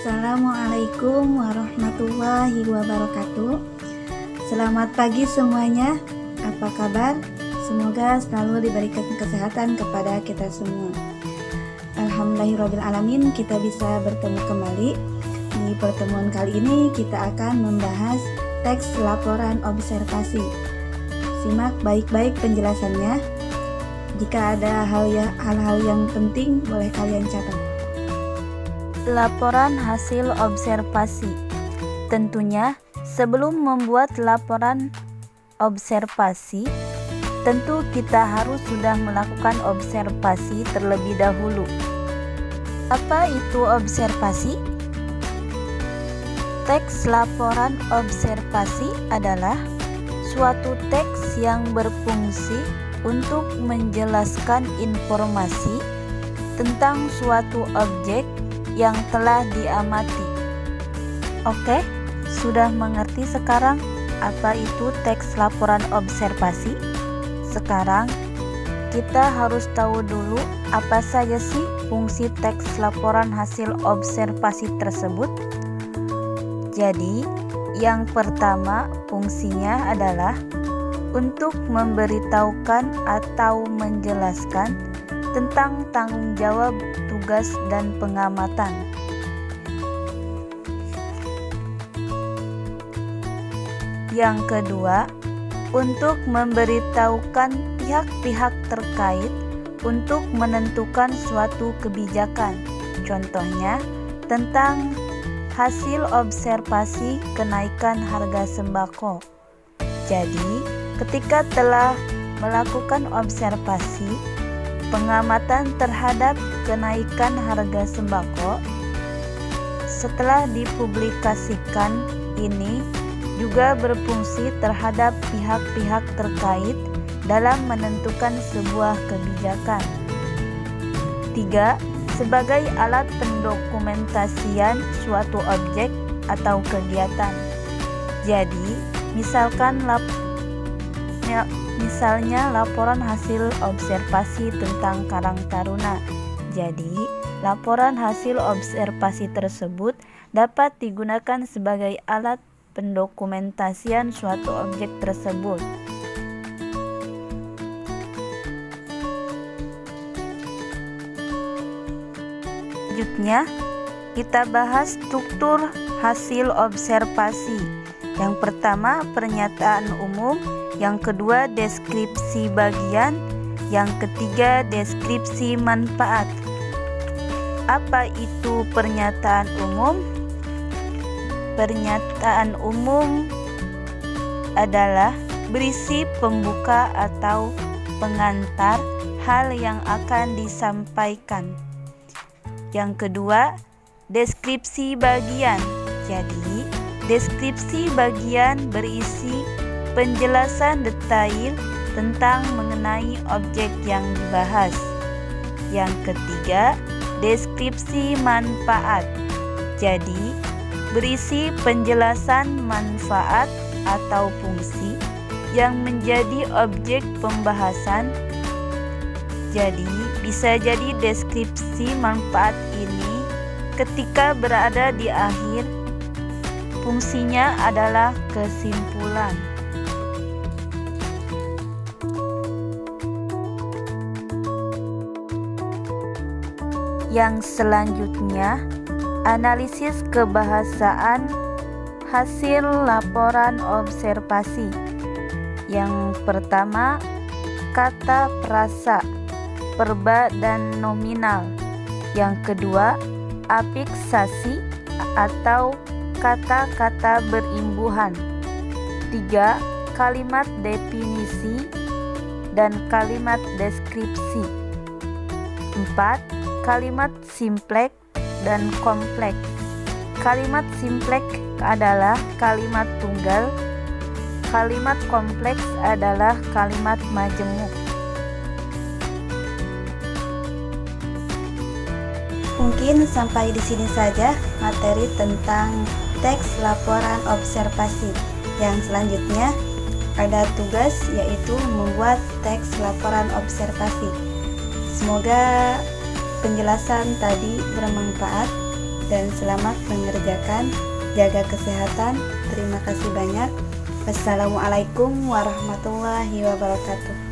Assalamualaikum warahmatullahi wabarakatuh. Selamat pagi semuanya. Apa kabar? Semoga selalu diberikan kesehatan kepada kita semua. Alhamdulillahirrabbilalamin, kita bisa bertemu kembali. Di pertemuan kali ini kita akan membahas teks laporan observasi. Simak baik-baik penjelasannya. Jika ada hal-hal yang penting, boleh kalian catat. Laporan hasil observasi. Tentunya sebelum membuat laporan observasi, tentu kita harus sudah melakukan observasi terlebih dahulu. Apa itu observasi? Teks laporan observasi adalah suatu teks yang berfungsi untuk menjelaskan informasi tentang suatu objek yang telah diamati. Oke, sudah mengerti sekarang apa itu teks laporan observasi? Sekarang kita harus tahu dulu apa saja sih fungsi teks laporan hasil observasi tersebut. Jadi, yang pertama fungsinya adalah untuk memberitahukan atau menjelaskan tentang tanggung jawab, tugas, dan pengamatan. Yang kedua, untuk memberitahukan pihak-pihak terkait untuk menentukan suatu kebijakan. Contohnya, tentang hasil observasi kenaikan harga sembako. Jadi, ketika telah melakukan observasi pengamatan terhadap kenaikan harga sembako, setelah dipublikasikan, ini juga berfungsi terhadap pihak-pihak terkait dalam menentukan sebuah kebijakan. 3. Sebagai alat pendokumentasian suatu objek atau kegiatan. Jadi, misalnya laporan hasil observasi tentang Karang Taruna. Jadi, laporan hasil observasi tersebut dapat digunakan sebagai alat pendokumentasian suatu objek tersebut. Selanjutnya, kita bahas struktur hasil observasi. Yang pertama, pernyataan umum. Yang kedua, deskripsi bagian. Yang ketiga, deskripsi manfaat. Apa itu pernyataan umum? Pernyataan umum adalah berisi pembuka atau pengantar hal yang akan disampaikan. Yang kedua, deskripsi bagian. Jadi, deskripsi bagian berisi penjelasan detail tentang mengenai objek yang dibahas. Yang ketiga, deskripsi manfaat. Jadi, berisi penjelasan manfaat atau fungsi yang menjadi objek pembahasan. Jadi, bisa jadi deskripsi manfaat ini ketika berada di akhir, fungsinya adalah kesimpulan. Yang selanjutnya, analisis kebahasaan hasil laporan observasi. Yang pertama, kata perasa, verba dan nominal. Yang kedua, afiksasi atau kata-kata berimbuhan. 3. Kalimat definisi dan kalimat deskripsi. 4. Kalimat simpleks dan kompleks. Kalimat simpleks adalah kalimat tunggal. Kalimat kompleks adalah kalimat majemuk. Mungkin sampai di sini saja materi tentang teks laporan observasi. Yang selanjutnya ada tugas, yaitu membuat teks laporan observasi. Semoga penjelasan tadi bermanfaat. dan selamat mengerjakan. Jaga kesehatan. Terima kasih banyak. Wassalamualaikum warahmatullahi wabarakatuh.